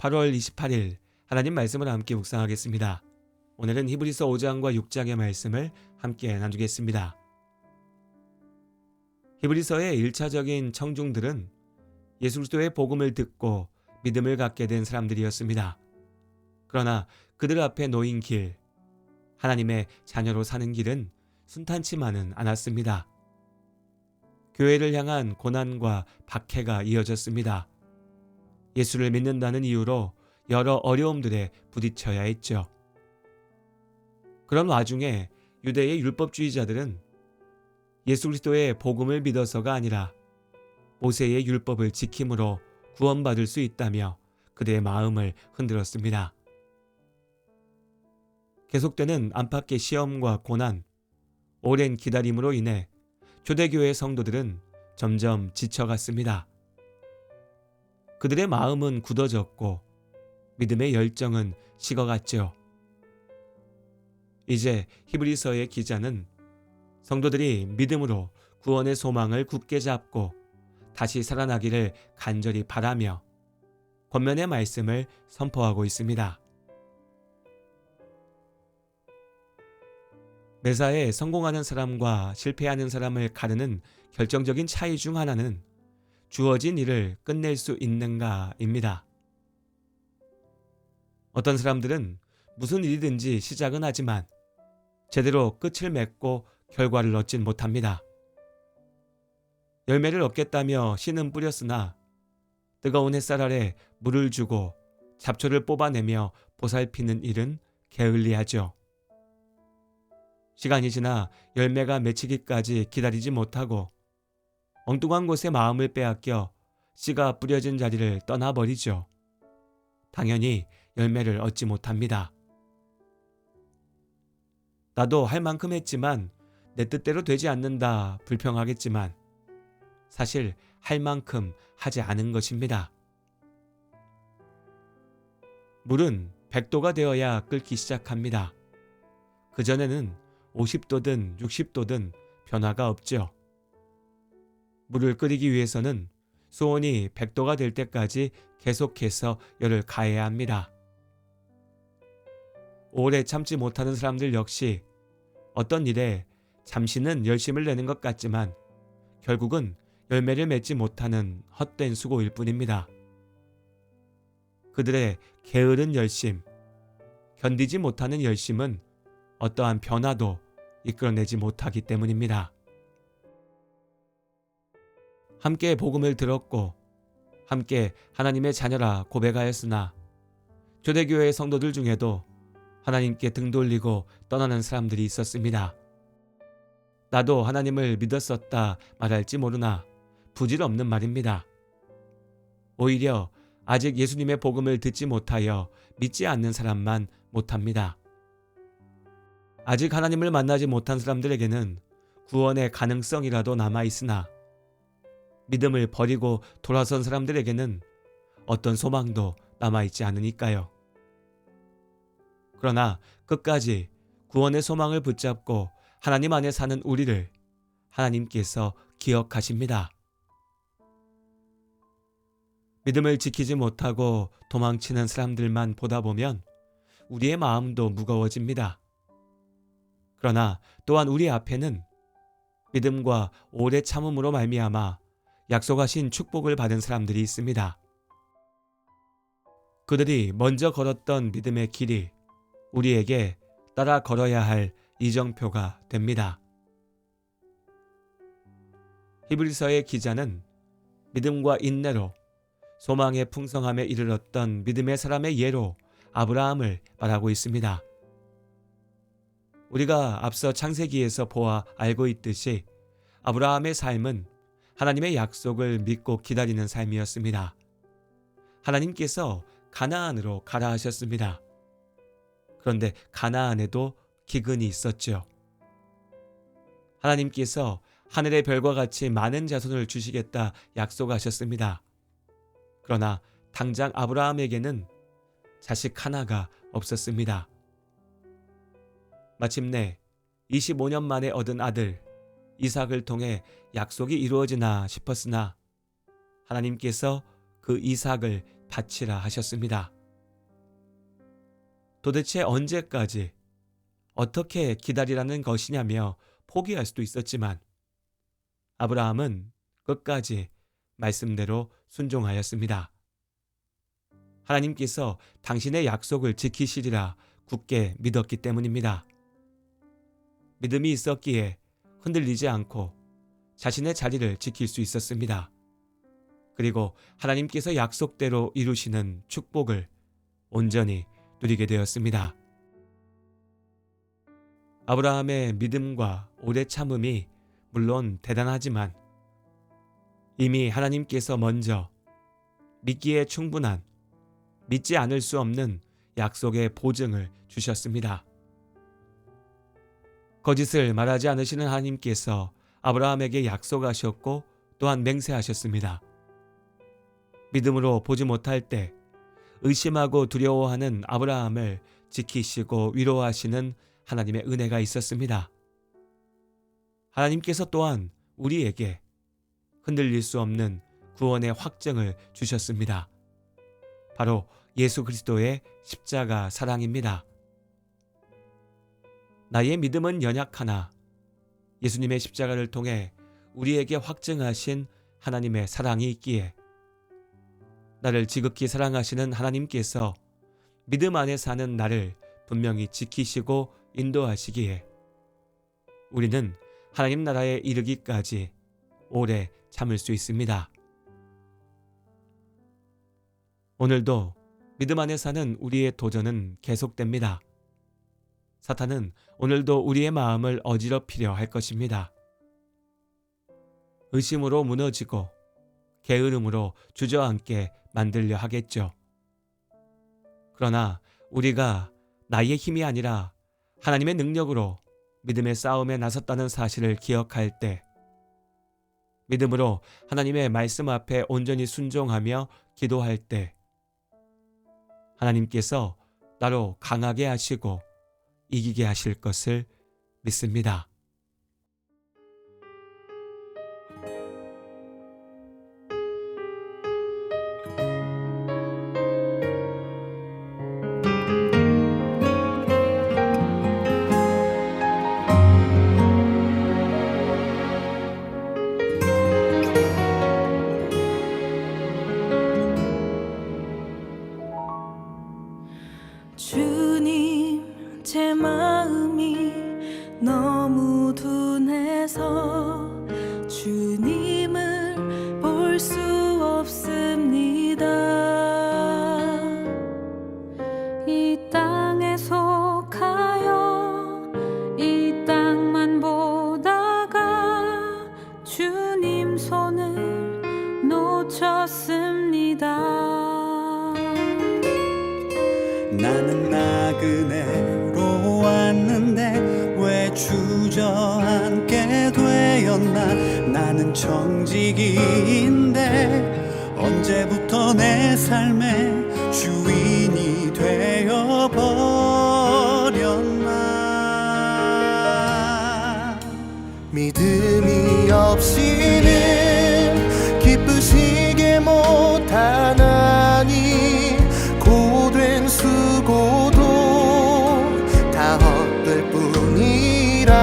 8월 28일 하나님 말씀을 함께 묵상하겠습니다. 오늘은 히브리서 5장과 6장의 말씀을 함께 나누겠습니다. 히브리서의 1차적인 청중들은 예수 그리스도의 복음을 듣고 믿음을 갖게 된 사람들이었습니다. 그러나 그들 앞에 놓인 길, 하나님의 자녀로 사는 길은 순탄치만은 않았습니다. 교회를 향한 고난과 박해가 이어졌습니다. 예수를 믿는다는 이유로 여러 어려움들에 부딪혀야 했죠. 그런 와중에 유대의 율법주의자들은 예수 그리스도의 복음을 믿어서가 아니라 모세의 율법을 지킴으로 구원받을 수 있다며 그들의 마음을 흔들었습니다. 계속되는 안팎의 시험과 고난, 오랜 기다림으로 인해 초대교회 성도들은 점점 지쳐갔습니다. 그들의 마음은 굳어졌고 믿음의 열정은 식어갔죠. 이제 히브리서의 기자는 성도들이 믿음으로 구원의 소망을 굳게 잡고 다시 살아나기를 간절히 바라며 권면의 말씀을 선포하고 있습니다. 매사에 성공하는 사람과 실패하는 사람을 가르는 결정적인 차이 중 하나는 주어진 일을 끝낼 수 있는가입니다. 어떤 사람들은 무슨 일이든지 시작은 하지만 제대로 끝을 맺고 결과를 얻진 못합니다. 열매를 얻겠다며 씨는 뿌렸으나 뜨거운 햇살 아래 물을 주고 잡초를 뽑아내며 보살피는 일은 게을리하죠. 시간이 지나 열매가 맺히기까지 기다리지 못하고 엉뚱한 곳에 마음을 빼앗겨 씨가 뿌려진 자리를 떠나버리죠. 당연히 열매를 얻지 못합니다. 나도 할 만큼 했지만 내 뜻대로 되지 않는다 불평하겠지만 사실 할 만큼 하지 않은 것입니다. 물은 100도가 되어야 끓기 시작합니다. 그전에는 50도든 60도든 변화가 없죠. 물을 끓이기 위해서는 수온이 100도가 될 때까지 계속해서 열을 가해야 합니다. 오래 참지 못하는 사람들 역시 어떤 일에 잠시는 열심을 내는 것 같지만 결국은 열매를 맺지 못하는 헛된 수고일 뿐입니다. 그들의 게으른 열심, 견디지 못하는 열심은 어떠한 변화도 이끌어내지 못하기 때문입니다. 함께 복음을 들었고 함께 하나님의 자녀라 고백하였으나 초대교회 성도들 중에도 하나님께 등 돌리고 떠나는 사람들이 있었습니다. 나도 하나님을 믿었었다 말할지 모르나 부질없는 말입니다. 오히려 아직 예수님의 복음을 듣지 못하여 믿지 않는 사람만 못합니다. 아직 하나님을 만나지 못한 사람들에게는 구원의 가능성이라도 남아있으나 믿음을 버리고 돌아선 사람들에게는 어떤 소망도 남아있지 않으니까요. 그러나 끝까지 구원의 소망을 붙잡고 하나님 안에 사는 우리를 하나님께서 기억하십니다. 믿음을 지키지 못하고 도망치는 사람들만 보다 보면 우리의 마음도 무거워집니다. 그러나 또한 우리 앞에는 믿음과 오래 참음으로 말미암아 약속하신 축복을 받은 사람들이 있습니다. 그들이 먼저 걸었던 믿음의 길이 우리에게 따라 걸어야 할 이정표가 됩니다. 히브리서의 기자는 믿음과 인내로 소망의 풍성함에 이르렀던 믿음의 사람의 예로 아브라함을 말하고 있습니다. 우리가 앞서 창세기에서 보아 알고 있듯이 아브라함의 삶은 하나님의 약속을 믿고 기다리는 삶이었습니다. 하나님께서 가나안으로 가라 하셨습니다. 그런데 가나안에도 기근이 있었죠. 하나님께서 하늘의 별과 같이 많은 자손을 주시겠다 약속하셨습니다. 그러나 당장 아브라함에게는 자식 하나가 없었습니다. 마침내 25년 만에 얻은 아들 이삭을 통해 약속이 이루어지나 싶었으나 하나님께서 그 이삭을 바치라 하셨습니다. 도대체 언제까지 어떻게 기다리라는 것이냐며 포기할 수도 있었지만 아브라함은 끝까지 말씀대로 순종하였습니다. 하나님께서 당신의 약속을 지키시리라 굳게 믿었기 때문입니다. 믿음이 있었기에 흔들리지 않고 자신의 자리를 지킬 수 있었습니다. 그리고 하나님께서 약속대로 이루시는 축복을 온전히 누리게 되었습니다. 아브라함의 믿음과 오래 참음이 물론 대단하지만 이미 하나님께서 먼저 믿기에 충분한, 믿지 않을 수 없는 약속의 보증을 주셨습니다. 거짓을 말하지 않으시는 하나님께서 아브라함에게 약속하셨고 또한 맹세하셨습니다. 믿음으로 보지 못할 때 의심하고 두려워하는 아브라함을 지키시고 위로하시는 하나님의 은혜가 있었습니다. 하나님께서 또한 우리에게 흔들릴 수 없는 구원의 확증을 주셨습니다. 바로 예수 그리스도의 십자가 사랑입니다. 나의 믿음은 연약하나 예수님의 십자가를 통해 우리에게 확증하신 하나님의 사랑이 있기에 나를 지극히 사랑하시는 하나님께서 믿음 안에 사는 나를 분명히 지키시고 인도하시기에 우리는 하나님 나라에 이르기까지 오래 참을 수 있습니다. 오늘도 믿음 안에 사는 우리의 도전은 계속됩니다. 사탄은 오늘도 우리의 마음을 어지럽히려 할 것입니다. 의심으로 무너지고 게으름으로 주저앉게 만들려 하겠죠. 그러나 우리가 나의 힘이 아니라 하나님의 능력으로 믿음의 싸움에 나섰다는 사실을 기억할 때, 믿음으로 하나님의 말씀 앞에 온전히 순종하며 기도할 때 하나님께서 나로 강하게 하시고 이기게 하실 것을 믿습니다. 주님, 제 마음이 너무 둔해서 주님을 볼 수 없습니다. 이 땅에 속하여 이 땅만 보다가 주님 손을 놓쳤습니다. 나는 나그네로 왔는데 왜 주저앉게 되었나. 나는 청지기인데 언제부터 내 삶의 주인이 되어버렸나. 믿음이 없이는 기쁘시게 못하나니 고된 수고도 다 헛될 뿐이라.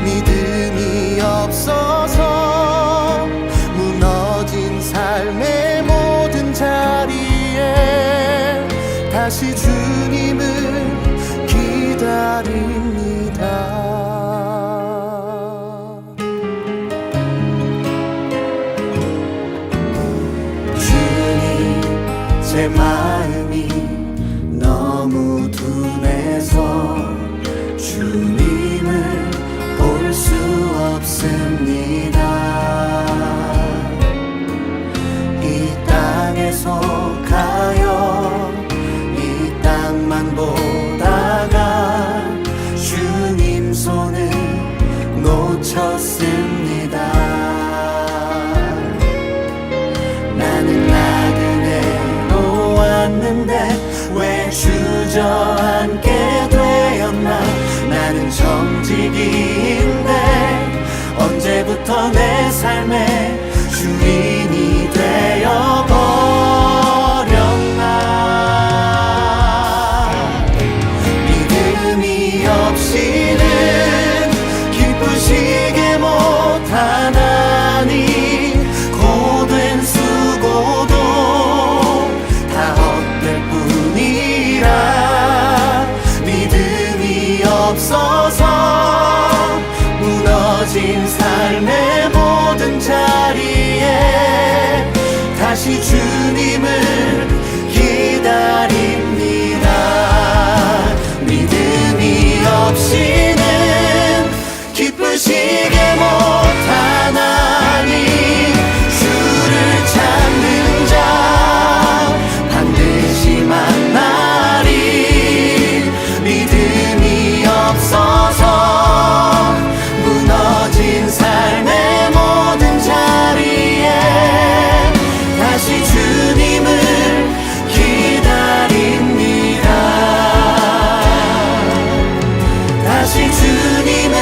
믿음이 없어서 무너진 삶의 모든 자리에 다시 주님을 기다립니다. 제 마음이 너무 둔해서 주님을 볼 수 없습니다. 이 땅에 속하여 이 땅만 보다가 주님 손을 놓쳤습니다. 나는 나그네로 왔는데 왜 주저앉게 되었나. 나는 청지기인데 언제부터 내 삶의 주인이 되어버렸나. 다시 주님을 기다립니다. 믿음이 없이는 기쁘시게 못하나니 주를 찾는 자 반드시 만나리. 믿음이 없어서 무너진 삶의 모든 자리에 다시 주님을 기다립니다. 다시 주님을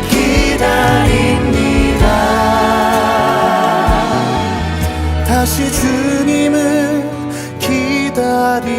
기다립니다. 다시 주님을 기다립니다.